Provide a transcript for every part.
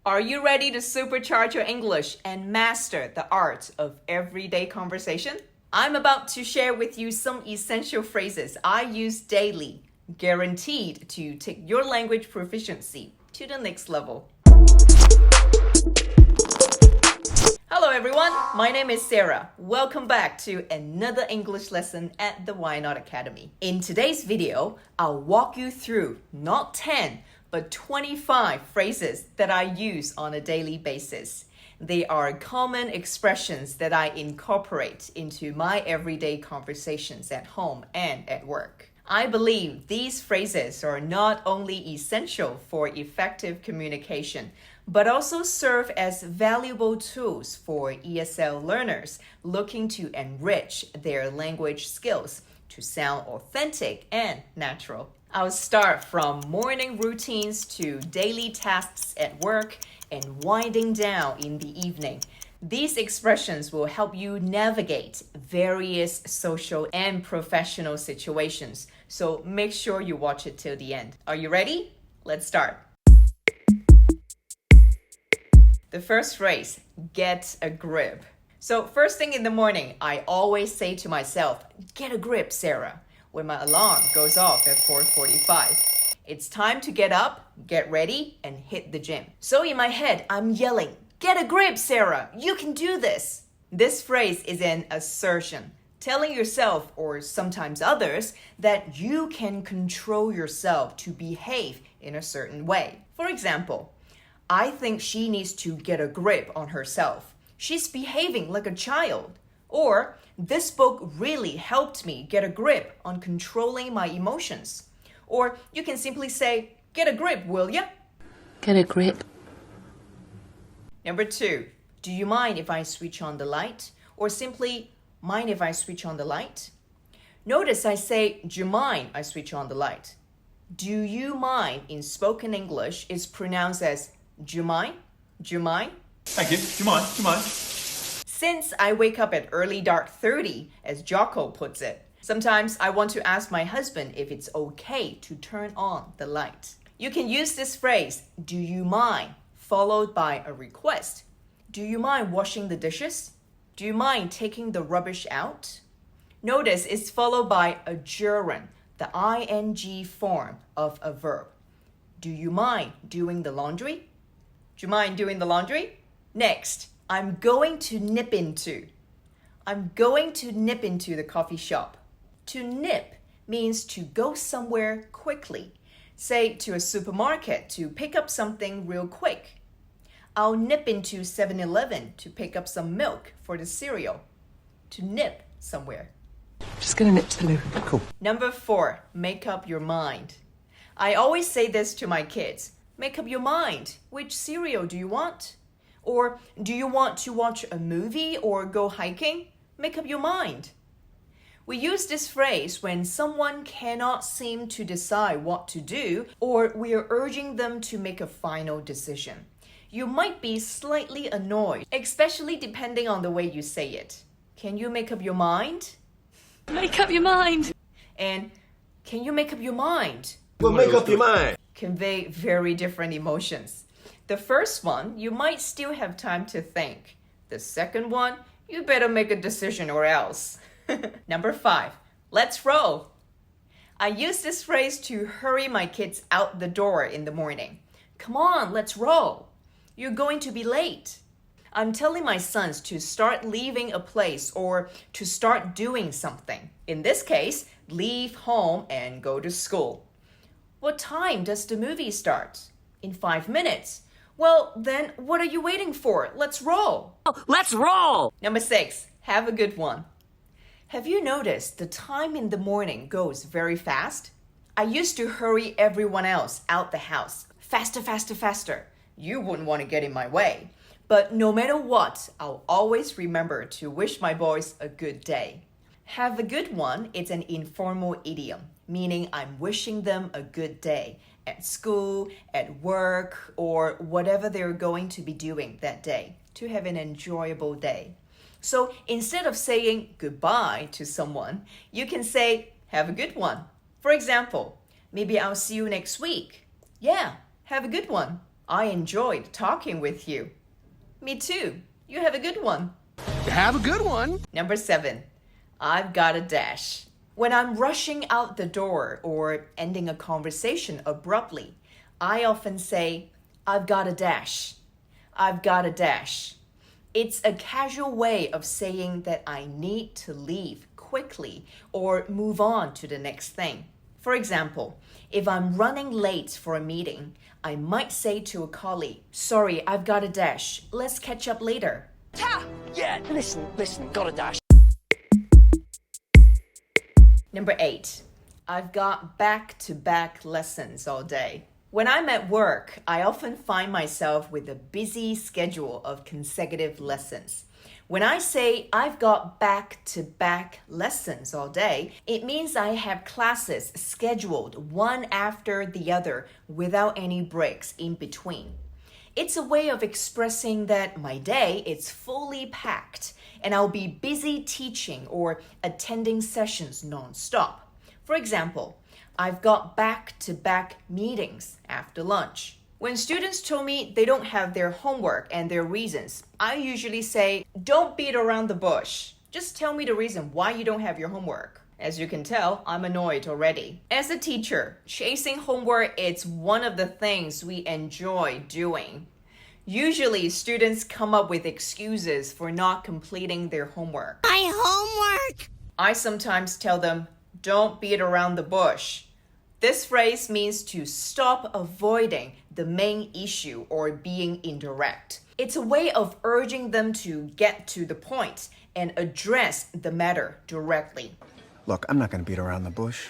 Are you ready to supercharge your English and master the art of everyday conversation? I'm about to share with you some essential phrases I use daily, guaranteed to take your language proficiency to the next level. Hello everyone, my name is Sarah. Welcome back to another English lesson at the Why Not Academy. In today's video, I'll walk you through not 10, but 25 phrases that I use on a daily basis. They are common expressions that I incorporate into my everyday conversations at home and at work. I believe these phrases are not only essential for effective communication, but also serve as valuable tools for ESL learners looking to enrich their language skills to sound authentic and natural. I'll start from morning routines to daily tasks at work and winding down in the evening. These expressions will help you navigate various social and professional situations, so make sure you watch it till the end. Are you ready? Let's start. The first phrase, get a grip. So first thing in the morning, I always say to myself, get a grip, Sarah, when my alarm goes off at 4:45. It's time to get up, get ready, and hit the gym. So in my head, I'm yelling, get a grip, Sarah, you can do this. This phrase is an assertion, telling yourself or sometimes others that you can control yourself to behave in a certain way. For example, I think she needs to get a grip on herself. She's behaving like a child. Or, this book really helped me get a grip on controlling my emotions. Or you can simply say, get a grip, will ya? Get a grip. Number 2, do you mind if I switch on the light? Or simply, mind if I switch on the light? Notice I say, do you mind I switch on the light? Do you mind in spoken English is pronounced as do you mind? Do you mind? Thank you. Do you mind? Do you mind? Since I wake up at early dark 30, as Jocko puts it, sometimes I want to ask my husband if it's okay to turn on the light. You can use this phrase, do you mind, followed by a request. Do you mind washing the dishes? Do you mind taking the rubbish out? Notice it's followed by a gerund, the ing form of a verb. Do you mind doing the laundry? Do you mind doing the laundry? Next, I'm going to nip into the coffee shop. To nip means to go somewhere quickly. Say to a supermarket to pick up something real quick. I'll nip into 7-Eleven to pick up some milk for the cereal. To nip somewhere. Just gonna nip to the loo. Cool. Number 4, make up your mind. I always say this to my kids. Make up your mind. Which cereal do you want? Or do you want to watch a movie or go hiking? Make up your mind. We use this phrase when someone cannot seem to decide what to do or we are urging them to make a final decision. You might be slightly annoyed, especially depending on the way you say it. Can you make up your mind? Make up your mind. And can you make up your mind? Well, make up your mind. Convey very different emotions. The first one, you might still have time to think. The second one, you better make a decision or else. Number 5, let's roll. I use this phrase to hurry my kids out the door in the morning. Come on, let's roll. You're going to be late. I'm telling my sons to start leaving a place or to start doing something. In this case, leave home and go to school. What time does the movie start? In 5 minutes. Well, then what are you waiting for? Let's roll. Let's roll. Number 6, have a good one. Have you noticed the time in the morning goes very fast? I used to hurry everyone else out the house. Faster, faster, faster. You wouldn't want to get in my way. But no matter what, I'll always remember to wish my boys a good day. Have a good one, it's an informal idiom, meaning I'm wishing them a good day at school, at work, or whatever they're going to be doing that day, to have an enjoyable day. So instead of saying goodbye to someone, you can say, have a good one. For example, maybe I'll see you next week. Yeah, have a good one. I enjoyed talking with you. Me too. You have a good one. Have a good one. Number 7. I've got a dash. When I'm rushing out the door or ending a conversation abruptly, I often say, I've got a dash. I've got a dash. It's a casual way of saying that I need to leave quickly or move on to the next thing. For example, if I'm running late for a meeting, I might say to a colleague, sorry, I've got a dash. Let's catch up later. Yeah, listen, got a dash. Number 8. I've got back-to-back lessons all day. When I'm at work, I often find myself with a busy schedule of consecutive lessons. When I say I've got back-to-back lessons all day, it means I have classes scheduled one after the other without any breaks in between. It's a way of expressing that my day is fully packed and I'll be busy teaching or attending sessions non-stop. For example, I've got back-to-back meetings after lunch. When students tell me they don't have their homework and their reasons, I usually say, don't beat around the bush. Just tell me the reason why you don't have your homework. As you can tell, I'm annoyed already. As a teacher, chasing homework is one of the things we enjoy doing. Usually, students come up with excuses for not completing their homework. My homework! I sometimes tell them, don't beat around the bush. This phrase means to stop avoiding the main issue or being indirect. It's a way of urging them to get to the point and address the matter directly. Look, I'm not going to beat around the bush.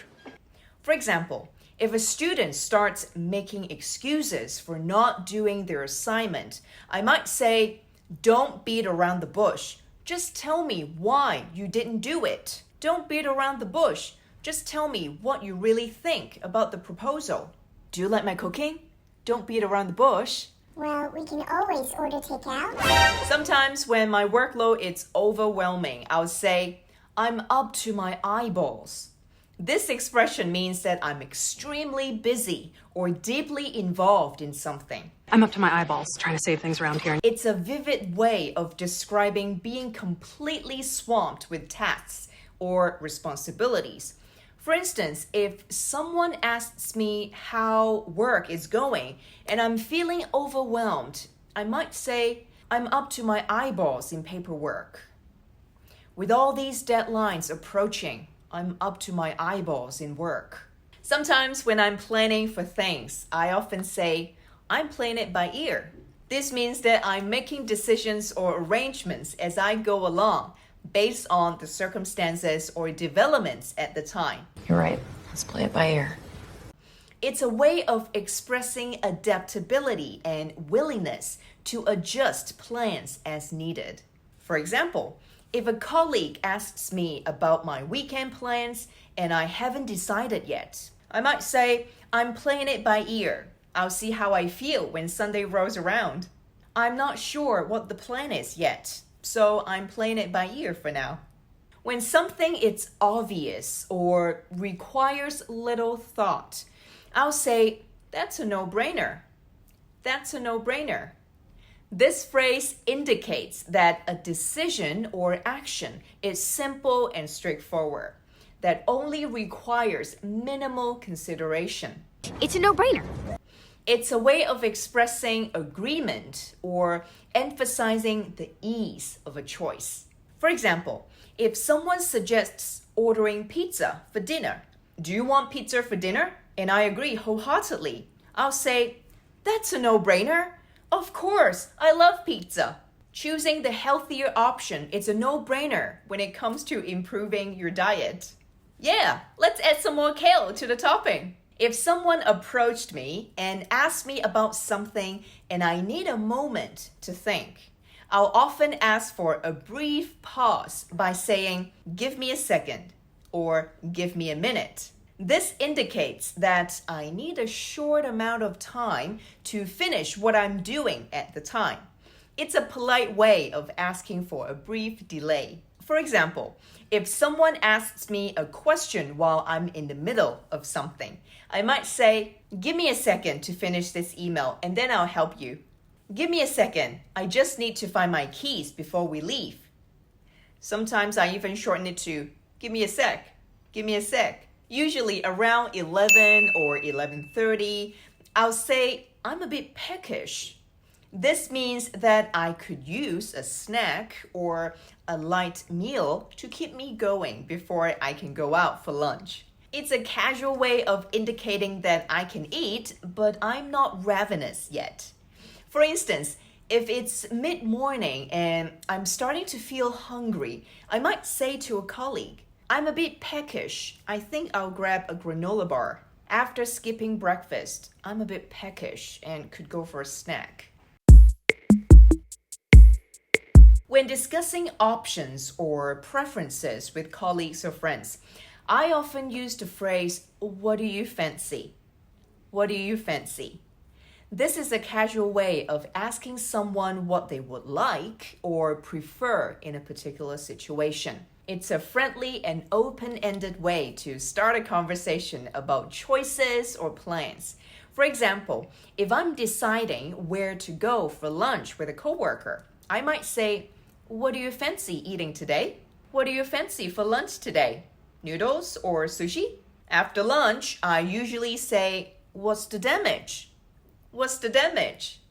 For example, if a student starts making excuses for not doing their assignment, I might say, don't beat around the bush. Just tell me why you didn't do it. Don't beat around the bush. Just tell me what you really think about the proposal. Do you like my cooking? Don't beat around the bush. Well, we can always order takeout. Sometimes when my workload is overwhelming, I'll say, I'm up to my eyeballs. This expression means that I'm extremely busy or deeply involved in something. I'm up to my eyeballs trying to save things around here. It's a vivid way of describing being completely swamped with tasks or responsibilities. For instance, if someone asks me how work is going and I'm feeling overwhelmed, I might say, I'm up to my eyeballs in paperwork. With all these deadlines approaching, I'm up to my eyeballs in work. Sometimes when I'm planning for things, I often say, I'm playing it by ear. This means that I'm making decisions or arrangements as I go along, based on the circumstances or developments at the time. You're right. Let's play it by ear. It's a way of expressing adaptability and willingness to adjust plans as needed. For example, if a colleague asks me about my weekend plans and I haven't decided yet, I might say, I'm playing it by ear. I'll see how I feel when Sunday rolls around. I'm not sure what the plan is yet, so I'm playing it by ear for now. When something is obvious or requires little thought, I'll say, that's a no-brainer. That's a no-brainer. This phrase indicates that a decision or action is simple and straightforward, that only requires minimal consideration. It's a no-brainer. It's a way of expressing agreement or emphasizing the ease of a choice. For example, if someone suggests ordering pizza for dinner, do you want pizza for dinner? And I agree wholeheartedly. I'll say, that's a no-brainer. Of course, I love pizza. Choosing the healthier option is a no-brainer when it comes to improving your diet. Yeah, let's add some more kale to the topping. If someone approached me and asked me about something and I need a moment to think, I'll often ask for a brief pause by saying, give me a second or give me a minute. This indicates that I need a short amount of time to finish what I'm doing at the time. It's a polite way of asking for a brief delay. For example, if someone asks me a question while I'm in the middle of something, I might say, "Give me a second to finish this email and then I'll help you." "Give me a second, I just need to find my keys before we leave." Sometimes I even shorten it to, "Give me a sec, give me a sec." Usually around 11 or 11:30, I'll say, "I'm a bit peckish." This means that I could use a snack or a light meal to keep me going before I can go out for lunch. It's a casual way of indicating that I can eat, but I'm not ravenous yet. For instance, if it's mid-morning and I'm starting to feel hungry, I might say to a colleague, "I'm a bit peckish. I think I'll grab a granola bar." After skipping breakfast, I'm a bit peckish and could go for a snack. When discussing options or preferences with colleagues or friends, I often use the phrase, "What do you fancy?" What do you fancy? This is a casual way of asking someone what they would like or prefer in a particular situation. It's a friendly and open-ended way to start a conversation about choices or plans. For example, if I'm deciding where to go for lunch with a coworker, I might say, "What do you fancy eating today? What do you fancy for lunch today? Noodles or sushi?" After lunch, I usually say, "What's the damage? What's the damage?"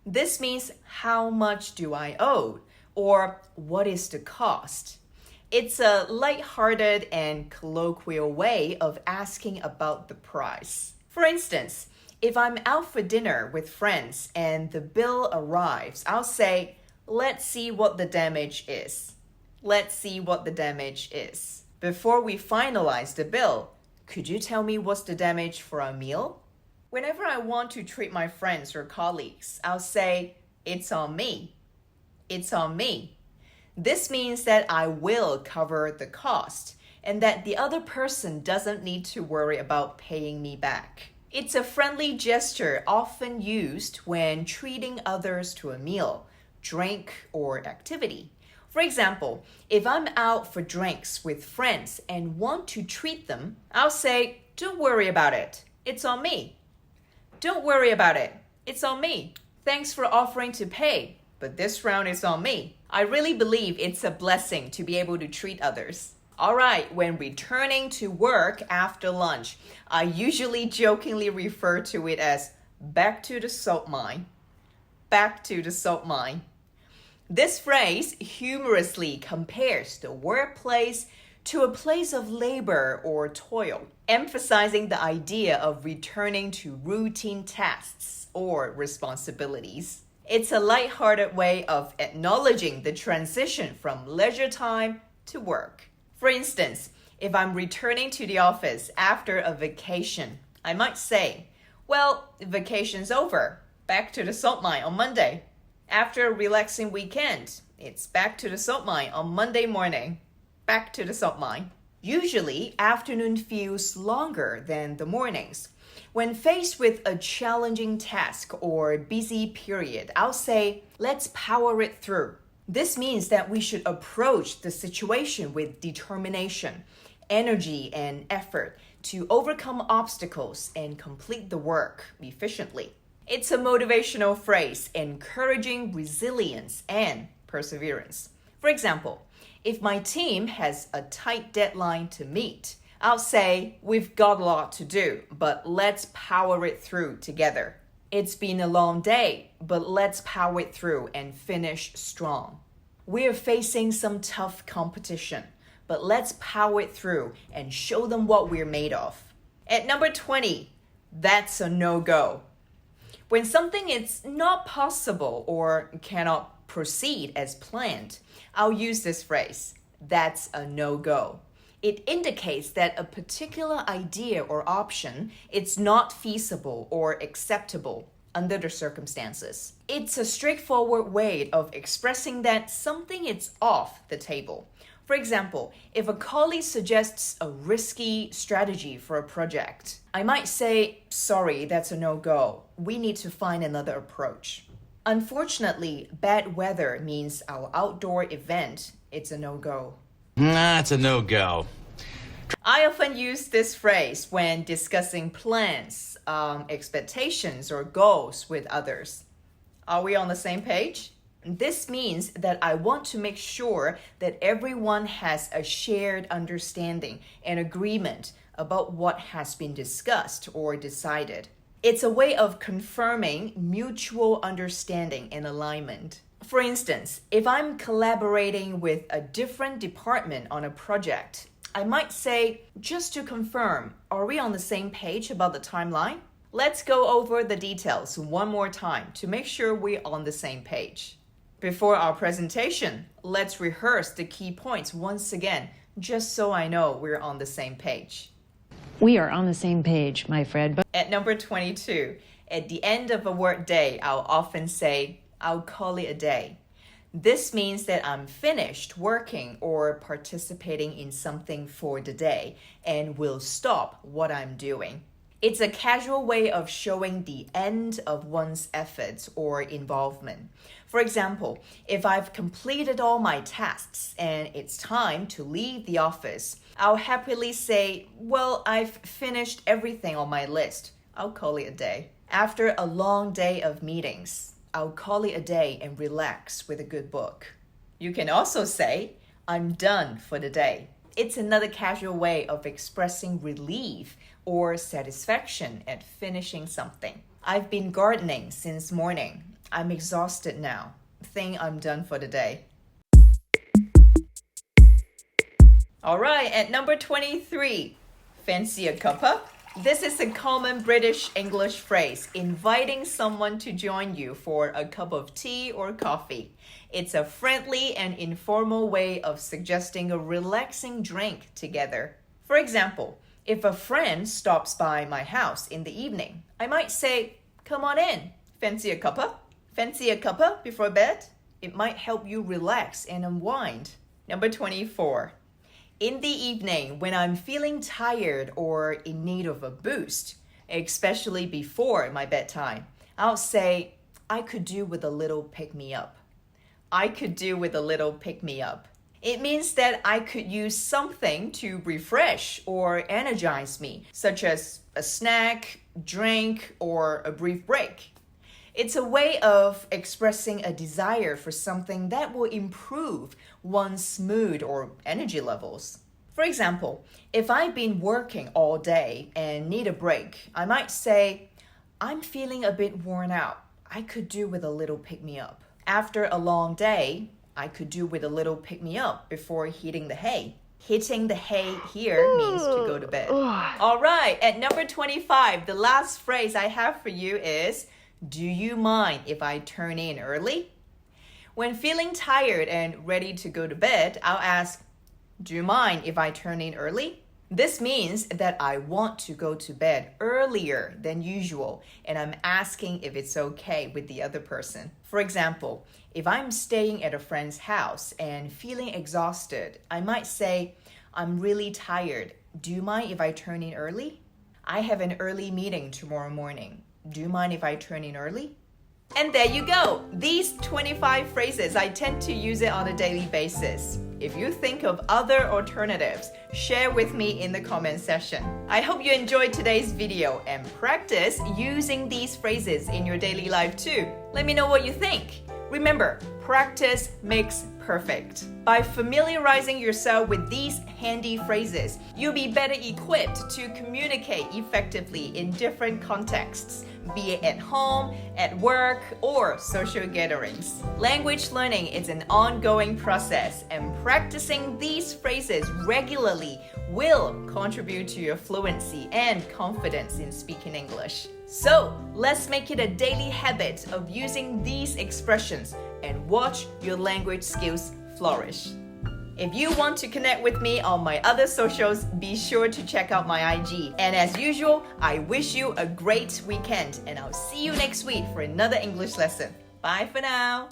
This means how much do I owe or what is the cost. It's a light-hearted and colloquial way of asking about the price. For instance, if I'm out for dinner with friends and the bill arrives, I'll say, "Let's see what the damage is. Let's see what the damage is." Before we finalize the bill, could you tell me what's the damage for our meal? Whenever I want to treat my friends or colleagues, I'll say, "It's on me. It's on me." This means that I will cover the cost and that the other person doesn't need to worry about paying me back. It's a friendly gesture often used when treating others to a meal, drink, or activity. For example, if I'm out for drinks with friends and want to treat them, I'll say, "Don't worry about it. It's on me. Don't worry about it. It's on me. Thanks for offering to pay, but this round is on me." I really believe it's a blessing to be able to treat others. All right, when returning to work after lunch, I usually jokingly refer to it as "back to the salt mine." Back to the salt mine. This phrase humorously compares the workplace to a place of labor or toil, emphasizing the idea of returning to routine tasks or responsibilities. It's a lighthearted way of acknowledging the transition from leisure time to work. For instance, if I'm returning to the office after a vacation, I might say, "Well, vacation's over. Back to the salt mine on Monday." After a relaxing weekend, it's back to the salt mine on Monday morning. Back to the salt mine. Usually, afternoon feels longer than the mornings. When faced with a challenging task or busy period, I'll say, "Let's power it through." This means that we should approach the situation with determination, energy, and effort to overcome obstacles and complete the work efficiently. It's a motivational phrase encouraging resilience and perseverance. For example, if my team has a tight deadline to meet, I'll say, "We've got a lot to do, but let's power it through together." It's been a long day, but let's power it through and finish strong. We're facing some tough competition, but let's power it through and show them what we're made of. At number 20, that's a no-go. When something is not possible or cannot proceed as planned, I'll use this phrase, "That's a no-go." It indicates that a particular idea or option is not feasible or acceptable under the circumstances. It's a straightforward way of expressing that something is off the table. For example, if a colleague suggests a risky strategy for a project, I might say, "Sorry, that's a no-go. We need to find another approach." Unfortunately, bad weather means our outdoor event, it's a no-go. Nah, it's a no-go. I often use this phrase when discussing plans, expectations, or goals with others. Are we on the same page? This means that I want to make sure that everyone has a shared understanding and agreement about what has been discussed or decided. It's a way of confirming mutual understanding and alignment. For instance, if I'm collaborating with a different department on a project, I might say, just to confirm, are we on the same page about the timeline? Let's go over the details one more time to make sure we're on the same page. Before our presentation, let's rehearse the key points once again, just so I know we're on the same page. We are on the same page, my friend. But At number 22, at the end of a work day, I'll often say, I'll call it a day. This means that I'm finished working or participating in something for the day and will stop what I'm doing. It's a casual way of showing the end of one's efforts or involvement. For example, if I've completed all my tasks and it's time to leave the office, I'll happily say, well, I've finished everything on my list. I'll call it a day. After a long day of meetings, I'll call it a day and relax with a good book. You can also say, I'm done for the day. It's another casual way of expressing relief or satisfaction at finishing something. I've been gardening since morning. I'm exhausted now. Think I'm done for the day. All right, at number 23, fancy a cuppa? This is a common British English phrase, inviting someone to join you for a cup of tea or coffee. It's a friendly and informal way of suggesting a relaxing drink together. For example, if a friend stops by my house in the evening, I might say, come on in, fancy a cuppa? Fancy a cuppa before bed? It might help you relax and unwind. Number 24. In the evening, when I'm feeling tired or in need of a boost, especially before my bedtime, I'll say, I could do with a little pick-me-up. I could do with a little pick-me-up. It means that I could use something to refresh or energize me, such as a snack, drink, or a brief break. It's a way of expressing a desire for something that will improve one's mood or energy levels. For example, if I've been working all day and need a break, I might say, I'm feeling a bit worn out. I could do with a little pick-me-up. After a long day, I could do with a little pick-me-up before hitting the hay. Hitting the hay here means to go to bed. All right, at number 25, the last phrase I have for you is, do you mind if I turn in early? When feeling tired and ready to go to bed, I'll ask, do you mind if I turn in early? This means that I want to go to bed earlier than usual, and I'm asking if it's okay with the other person. For example, if I'm staying at a friend's house and feeling exhausted, I might say, I'm really tired. Do you mind if I turn in early? I have an early meeting tomorrow morning. Do you mind if I turn in early? And there you go. These 25 phrases, I tend to use it on a daily basis. If you think of other alternatives, share with me in the comment section. I hope you enjoyed today's video and practice using these phrases in your daily life too. Let me know what you think. Remember, practice makes perfect. By familiarizing yourself with these handy phrases, you'll be better equipped to communicate effectively in different contexts, be it at home, at work, or social gatherings. Language learning is an ongoing process, and practicing these phrases regularly will contribute to your fluency and confidence in speaking English. So, let's make it a daily habit of using these expressions and watch your language skills flourish. If you want to connect with me on my other socials, be sure to check out my IG. And as usual, I wish you a great weekend, and I'll see you next week for another English lesson. Bye for now.